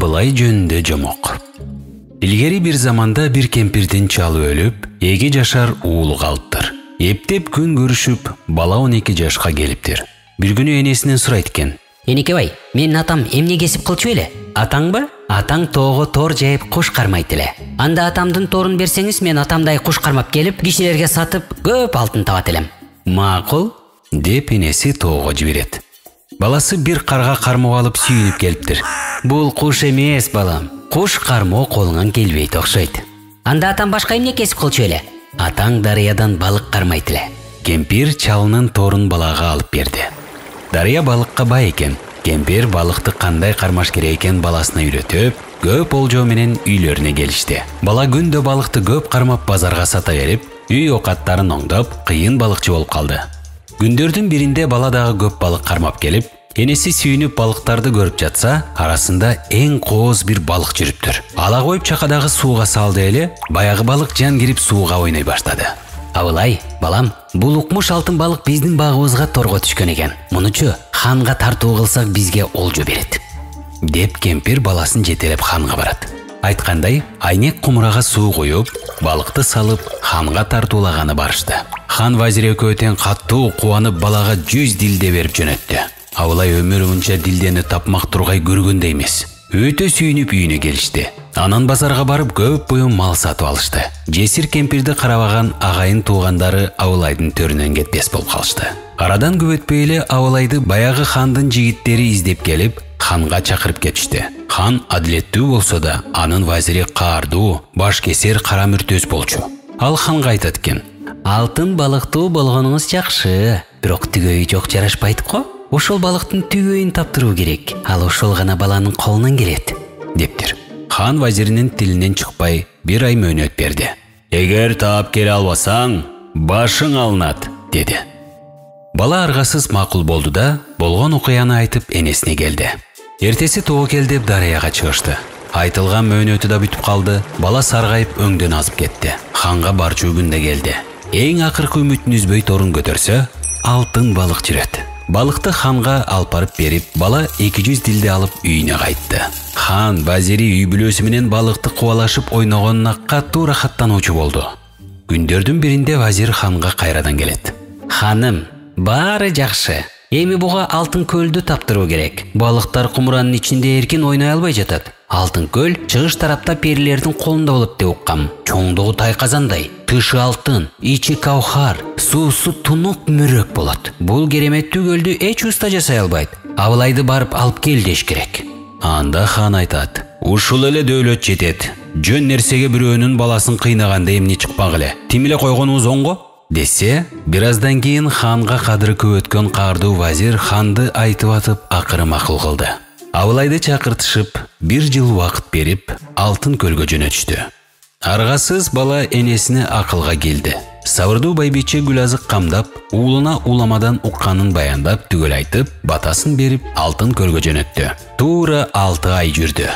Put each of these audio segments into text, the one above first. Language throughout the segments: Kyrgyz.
Абылай жөнүндө жомок. Илгери бир заманда бир кемпирдин чалы өлүп, 2 жашар уулу калыптыр. Эптеп күн көрүшүп, бала 12 жашка келиптир. Бир күнү энесинен сурайт экен. Энекебай, менин атам эмне кесип кылчу эле? Атаңбы? Атаң тоого тор жайып куш кармайт эле. Анда атамдын торун берсеңиз, мен атамдай куш кармап келип, кишилерге сатып, көп алтын табат элем. Макул, деп энеси тоого жиберет. Баласы бир карга кармоо алып сүйүнүп келиптир. Бул куш эмес, балам. Куш кармоо колуңан келбейт окшойт. Анда атам башка эмне кесип кылчу эле? Атаң дарыядан балык кармайт эле. Кемпир чалынын торун балага алып берди. Дарыя балыкка бай экен. Кемпир балыкты кандай кармаш керек экен баласына үйрөтүп, көп олжоо менен үйлөрүнө келишти. Бала күндө балыкты көп кармап базарга сата берип, үй окаттарын оңдоп, кыйын балыкчы болуп калды. Күндөрдүн биринде бала дагы көп балык кармап келип, энеси сүйүнүп балыктарды көрүп жатса, арасында эң кооз бир балык жүрүптүр. Ала коюп чакадагы сууга салды эле, баягы балык жан кирип сууга ойной баштады. Абылай, балам, бул укмуш алтын балык биздин багыбызга торго түшкөн экен. Мунучу ханга тартуу кылсак бизге олжо берет. Деп кемпир баласын жетелеп ханга барат. Айткандай, айнек кумурага суу коюп, балыкты салып, ханга тартуулаганы барышты. Хан вазир экөө тең каттуу кубанып балага 100 дилде берип жөнөттү. Абылай өмүрү мынча дилдени тапмак тургай көргөндөй эмес. Өтө сүйүнүп үйүнө келишти. Анан базарга барып көп буюм мал сатып алышты. Жесир кемпирди карабаган агайын туугандары Абылайдын төрүнөн кетпес болуп калышты. Арадан көп өтпөй эле Абылайды баягы хандын жигиттери издеп келип, ханга чакырып кетишти. Хан адилеттүү болсо да, анын вазири каардуу, баш кесер кара мүртөс болчу. Ал ханга айтат экен: "Алтын балыктуу болгонуңуз жакшы, бирок түгөйү жок жарашпайт го. Ошол балыктын түгөйүн таптыруу керек. Ал ошол гана баланын колунан келет", дептир. Хан вазиринин тилинен чыкпай бир ай мөөнөт берди. "Эгер таап келе албасаң, башың алынат", деди. Бала аргасыз макул болду да, болгон окуяны айтып энесине келди. Эртеси тоо кел деп дарыяга чыгышты. Айтылган мөөнөтү да бүтүп калды. Бала саргайып өңдөн азып кетти. Ханга барчу күн да келди. Эң акыркы үмүтүн үзбөй торун көтөрсө, алтын балык жүрөт. Балыкты ханга алып барып берип, бала 200 дилде алып үйүнө кайтты. Хан вазири үй бүлөсү менен балыкты кубалашып ойногонуна катуу рахаттануучу болду. Күндөрдүн биринде вазир ханга кайрадан келет. "Ханым, баары жакшы. Эми буга алтын көлдү таптыруу керек. Балыктар кумуранын ичинде эркин ойной албай жатат. Алтын көл чыгыш тарапта перилердин колунда болот деп уккам. Чоңдугу тай казандай, тышы алтын, ичи каухар, суусу тунук мүрөк болот. Бул кереметтүү көлдү эч уста жасай албайт. Абылайды барып алып кел деш керек." Анда хан айтат: "Ушул эле дөөлөт жетет. Жөн нерсеге бирөөнүн баласын кыйнаганда эмне чыкпак эле. Тим эле койгонубуз оңго?" десе, бир аздан кийин ханга кадыры көп өткөн каардуу вазир ханды айтып атып акыры макул кылды. Абылайды чакыртышып, 1 жыл убакыт берип, алтын көлгө жөнөтүштү. Аргасыз бала энесине акылга келди. Сабырдуу байбиче Гүлазык камдап, уулуна уламадан укканын баяндап, түгөл айтып, батасын берип, алтын көлгө жөнөттү. Туура 6 ай жүрдү.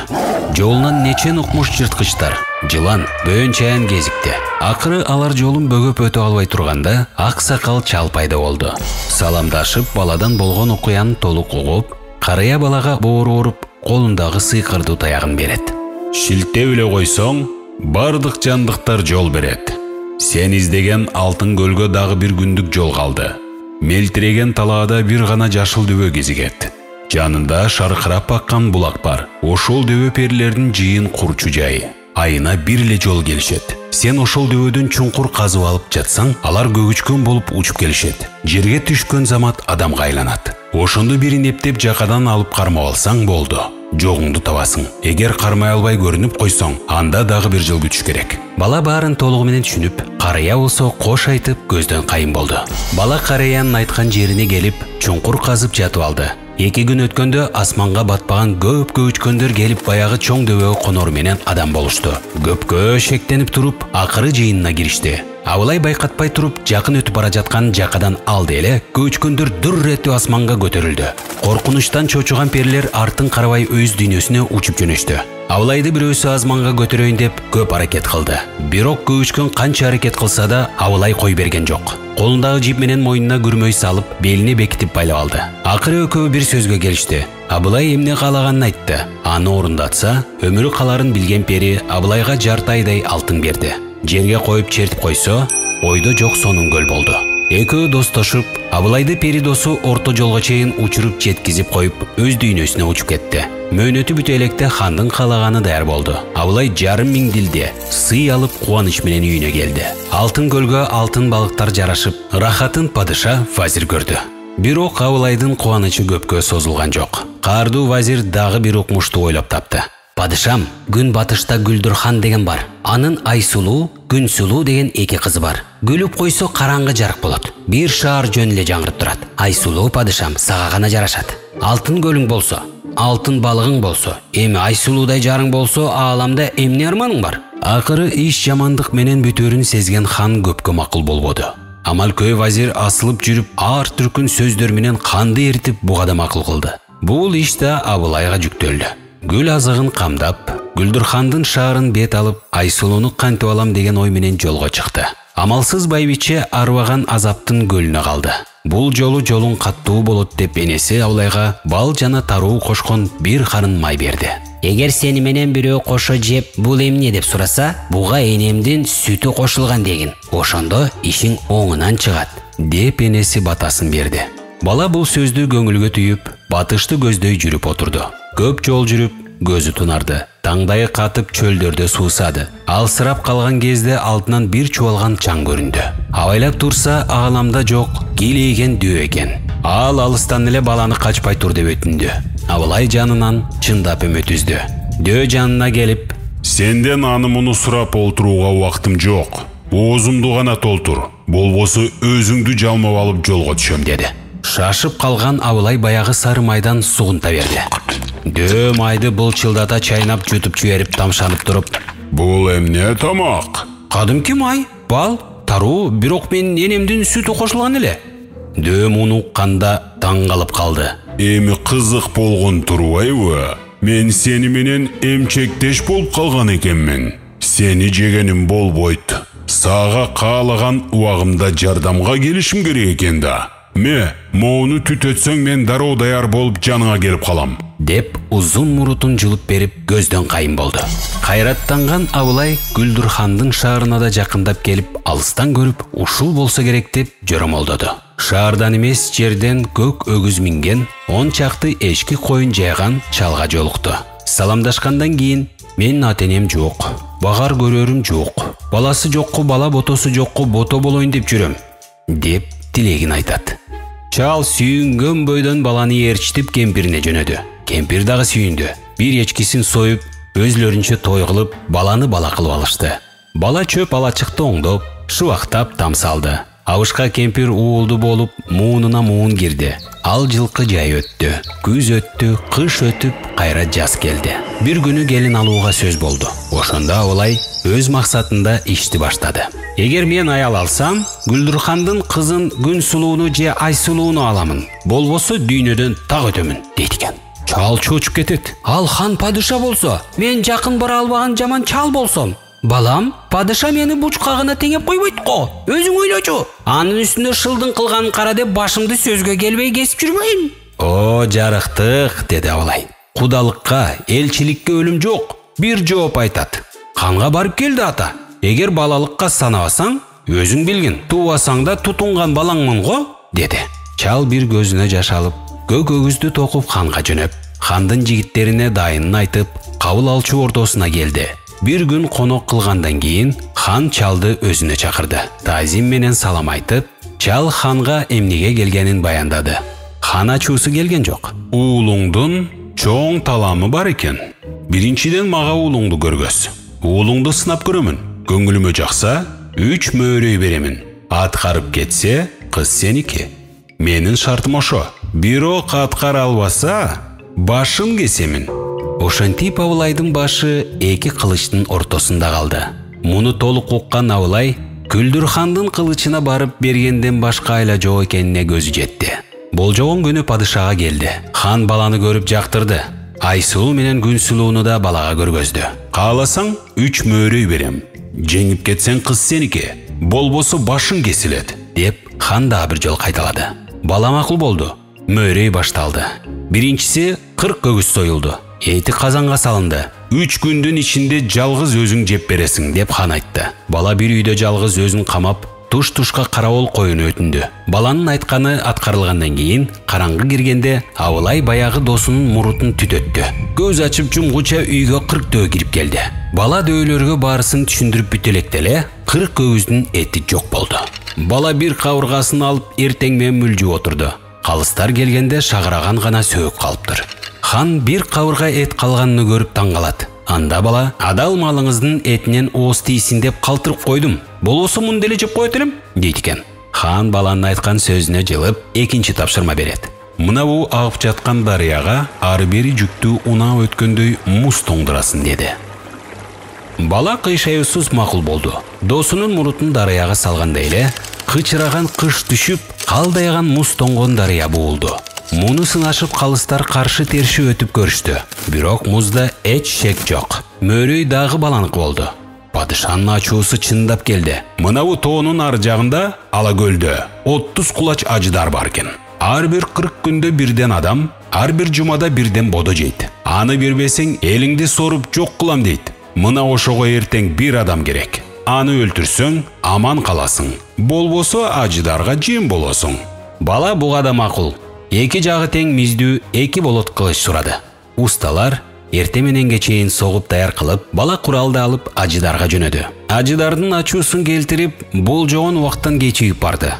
Жолунан нечен укмуш жырткычтар, жылан, бөөн чаян кезикти. Акыры алар жолун бөгөп өтө албай турганда, ак сакал чал пайда болду. Саламдашып, баладан болгон окуяны толук угуп, карыя балага бооруп, колундагы сыйкырдуу таягын берет. "Шилтеп эле койсоң, бардык жандыктар жол берет. Сен издеген алтын көлгө дагы бир күндүк жол калды. Мелтиреген талаада бир гана жашыл дөбө кезигет. Жанында шаркырап аккан булак бар. Ошол дөбө перилердин жыйын курчу жайы. Айына бир эле жол келишет. Сен ошол дөбөдөн чуңкур казып алып жатсаң, алар көгүчкөн болуп учуп келишет. Жерге түшкөн замат адамга айланат. Ошондо бирин эптеп жакадан алып кармап алсаң болду. Жогуңду табасың. Эгер кармай албай көрүнүп койсоң, анда дагы бир жыл күтүш керек." Бала баарын толугу менен түшүнүп, карыя болсо кош айтып көздөн кайын болду. Бала карыянын айткан жерине келип, чуңкур казып жатып алды. 2 күн өткөндө асманга батпаган көп көгүчкөндөр келип баягы чоң дөбөгө конор менен адам болушту. Көпкө шектенип туруп, акыры жыйынына киришти. Абылай байкатпай туруп жакын өтүп бара жаткан жакадан алды эле көчкөндөр дүр этип асманга көтөрүлдү. Коркунучтан чочуган перилер артын карабай өз дүйнөсүнө учуп жөнөштү. Абылайды бирөөсү асманга көтөрөйүн деп көп аракет кылды. Бирок көчкөн канча аракет кылса да Абылай кой берген жок. Колундагы жип менен мойнуна күрмөй салып, белине бекитип байлап алды. Акыры экөө бир сөзгө келишти. Абылай эмне каалаганын айтты. Аны орундатса, өмүрү каларын билген пери Абылайга жарты айдай алтын берди. Жерге коюп чертип койсо, ойдо жок сонун көл болду. Экөө достошуп, Абылайды пери досу орто жолго чейин учуруп жеткизип коюп, өз дүйнөсүнө учуп кетти. Мөөнөтү бүтө электе хандын каалаганы даяр болду. Абылай 5,000 дилде сый алып кубаныч менен үйүнө келди. Алтын көлгө алтын балыктар жарашып, рахатын падыша вазир көрдү. Бирок Абылайдын кубанычы көпкө созулган жок. Каардуу вазир дагы бир укмушту ойлоп тапты. Падышам, күн батышта Гүлдүрхан деген бар. Анын Айсулуу, Күнсулуу деген эки кызы бар. Күлүп койсо караңгы жарык болот. Бир шаар жөн эле жаңырып турат. Айсулуу падышам сага гана жарашат. Алтын көлүң болсо, алтын балыгың болсо, эми Айсулуудай жарың болсо, ааламда эмне арманың бар? Акыры иш жамандык менен бүтөөрүн сезген хан көпкө макул болбоду. Амалкөй вазир асылып жүрүп, ар түркүн сөздөр менен канды эритип буга да макул кылды. Бул иш да Абылайга жүктөлдү. Гүл азыгын камдап, Гүлдүрхандын шаарын бет алып, Айсулууну кантип алам деген ой менен жолго чыкты. Амалсыз байбиче арбаган азаптын көлүнө калды. Бул жолу жолун каттуу болот деп энеси Абылайга бал жана таруу кошкон бир карын май берди. Эгер сени менен бирөө кошо жеп, бул эмне деп сураса, буга энемдин сүтү кошулган дегин. Ошондо ишиң оңунан чыгат, деп энеси батасын берди. Бала бул сөздү көңүлгө түйүп, батышты көздөй жүрүп отурду. Көп жол жүрүп, көзү тунарды. Таңдайы катып чөлдөрдө суусады. Алсырап калган кезде алтынан бир чубалган чаң көрүндү. Абайлап турса, ааламда жок, килейген дөө экен. Ал алыстан эле баланы качпай тур деп өтүндү. Абылай жанынан чындап үмүт үздү. Дөө жанына келип, сенден аны муну сурап олтурууга убактым жок. Оозумду гана толтур. Болбосо өзүңдү жалмап алып жолго түшөм деди. Шашып калган Абылай баягы сары майдан сугунта берди. Дөө майды былчылдата чайнап жутуп жиберип тамшанып туруп, бул эмне тамак? Кадимки май, бал, таруу, бирок мен энемдин сүтү кошулган эле. Дөө муну укканда таң калып калды. Эми кызык болгон турбайбы? Мен сени менен эмчектеш болуп калган экенмин. Сени жегеним болбойт. Сага каалаган убагымда жардамга келишим керек экен да. Моону түтөтсөң мен дароо даяр болуп жаныңа келип калам. Деп узун мурутун жылып берип көздөн кайын болду. Кайраттанган Абылай Гүлдүрхандын шаарына да жакындап келип, алыстан көрүп, ушул болсо керек деп жөромолдоду. Шаардан эмес жерден көк өгүз минген, 10 чакты эшки коюн жайган чалга жолукту. Саламдашкандан кийин, мен ата-энем жок, багар көрөрүм жок, баласы жокку бала, ботосу жокку бото болоюн деп жүрөм, деп тилегин айтат. Чал сүйүнгөн бойдон баланы ээрчитип кемпирине жөнөдү. Кемпир дагы сүйүндү. Бир эчкисин союп, өзлөрүнчө той кылып, баланы бала кылып алышты. Бала чөп алачыкты оңдоп, шубактап тамсалды. Абышка кемпир уулду болуп, муунуна муун кирди. Ал жылкы жай өттү. Күз өттү, кыш өтүп, кайра жаз келди. Бир күнү келин алууга сөз болду. Ошондо Абылай өз максатында ишти баштады. Эгер мен аял алсам, Гүлдүрхандын кызын Күнсулууну же Айсулууну аламын. Болбосо дүйнөдөн так өтөмүн, дейт экен. Чал чочуп кетет. Ал хан падыша болсо, мен жакын бара албаган жаман чал болсом, балам, падыша мени бучкагына теңеп койбойт го. Өзүң ойлочу. Анын үстүнө шылдың кылганын кара деп башымды сөзгө келбей кесип жүрбөйүн. О, жарыктык, деди Абылай. Кудалыкка, элчиликке өлүм жок. Бир жооп айтат. Ханга барып келди ата. Эгер балалыкка санабасаң, өзүң билгин, туубасаң да тутунган балаңмын го, деди. Чал бир көзүнө жаш алып, көк өгүздү токуп ханга жөнөп, хандын жигиттерине дайынын айтып, кабыл алчу ортосуна келди. Бир күн конок кылгандан кийин хан чалды өзүнө чакырды. Тазим менен салам айтып, чал ханга эмнеге келгенин баяндады. Хан ачуусу келген жок. Уулуңдун чоң таламы бар экен. Биринчиден мага уулуңду көргөз. Уулуңду сынап көрөмүн. Көңүлүмө жакса, 3 мөөрөй беремин. Аткарып кетсе, кыз сеники. Менин шартым ошо. Бирок аткара албаса, башын кесемин. Ошентип Абылайдын башы эки кылычтын ортосунда калды. Муну толук уккан Абылай Күлдүр хандын кылычына барып бергенден башка айла жок экенине көзү жетти. Болжогон күнү падышага келди. Хан баланы көрүп жактырды. Айсулуу менен Күнсулууну да балага көргөздү. Кааласаң 3 мөөрөй берем. Жеңип кетсең кыз сеники. Болбосо башың кесилет, деп хан да бир жол кайталады. Бала макул болду. Мөөрөй башталды. Биринчиси 40 көгүз союлду. Эти казанга салынды. 3 күндүн ичинде жалгыз өзүң жеп бересиң, деп хан айтты. Бала бир үйдө жалгыз өзүн камап, туш-тушка карабол коюну өтүндү. Баланын айтканы аткарылгандан кийин караңгы киргенде Абылай баягы досунун мурутун түтөттү. Көз ачып жумгуча үйгө 40 дөө кирип келди. Бала дөөлөргө баарысын түшүндүрүп бүтө электе эле 40 көгүздүн эти жок болду. Бала бир кабыргасын алып эртең менен мүлжүп отурду. Калыстар келгенде шагыраган гана сөөк калыптыр. Хан бир кабырга эт калганын көрүп таң калат. Анда бала: "Адал малыңыздын этинен ооз тийсин деп калтырып койдум. Болбосо мындай эле жеп коет элем", дейт экен. Хан баланын айткан сөзүнө жылып, экинчи тапшырма берет. "Мына бул агып жаткан дарыяга ары бери жүктүү унаа өткөндөй муз тоңдурасын", деди. Бала кыйшайуусуз макул болду. Досунун мурутун дарыяга салгандай эле кычыраган кыш түшүп, калдайган муз тоңгон дарыя буулду. Муну сынашып калыстар каршы терши өтүп көрүштү. Бирок музда эч шек жок. Мөөрөй дагы баланык болду. Падышанын ачуусу чындап келди. Мына бу тоонун ар жагында Ала көлдө 30 кулач ажыдар бар экен. Ар бир 40 күндө бирден адам, ар бир жумада бирден бодо жейт. Аны бербесең элиңди соруп жок кылам дейт. Мына ошого эртең бир адам керек. Аны өлтүрсөң аман каласың. Болбосо ажыдарга жем болосуң. Бала буга да макул. Эки жагы тең миздүү 2 болот кылыч сурады. Усталар эрте мененге чейин согуп даяр кылып, бала куралды алып ажыдарга жөнөдү. Ажыдардын ачуусун келтирип, болжогон убакыттан кечигип барды.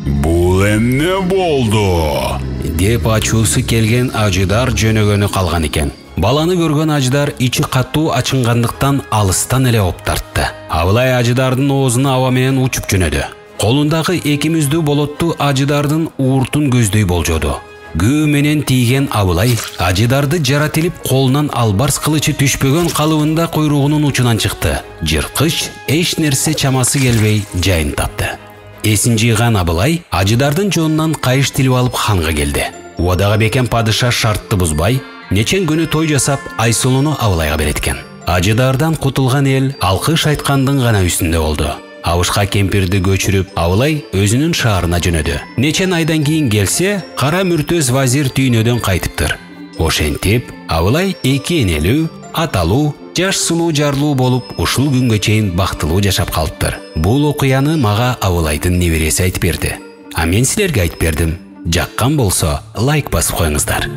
"Бул эмне болду?" деп ачуусу келген ажыдар жөнөгөнү калган экен. Баланы көргөн ажыдар ичи катуу ачынгандыктан алыстан эле оп тартты. Абылай ажыдардын оозуна аба менен учуп жөнөдү. Колундагы 2 мүздүү болотту ажыдардын ууртун көздөй болжоду. Күү менен тийген Абылай ажыдарды жаратылып колунан албарс кылычы түшпөгөн калыбында куйругунун учунан чыкты. Жырткыч эч нерсе чамасы келбей жайын тапты. Эсин жыйган Абылай ажыдардын жоонунан кайыш тилип алып ханга келди. Убадага бекем падыша шартты бузбай, нечен күнү той жасап Айсулууну Абылайга берет экен. Ажыдардан кутулган эл алкыш айткандын гана үстүндө болду. Абышка кемпирди көчүрүп, Абылай өзүнүн шаарына жөнөдү. Нечен айдан кийин келсе, кара мүртөз вазир түйнөдөн кайтыптыр. Ошентип, Абылай 2 энелүү, аталуу, жаш сулуу жарлуу болуп, ушул күнгө чейин бактылуу жашап калыптыр. Бул окуяны мага Абылайдын небереси айтып берди. А мен силерге айтып бердим. Жаккан болсо, лайк басып коюңуздар.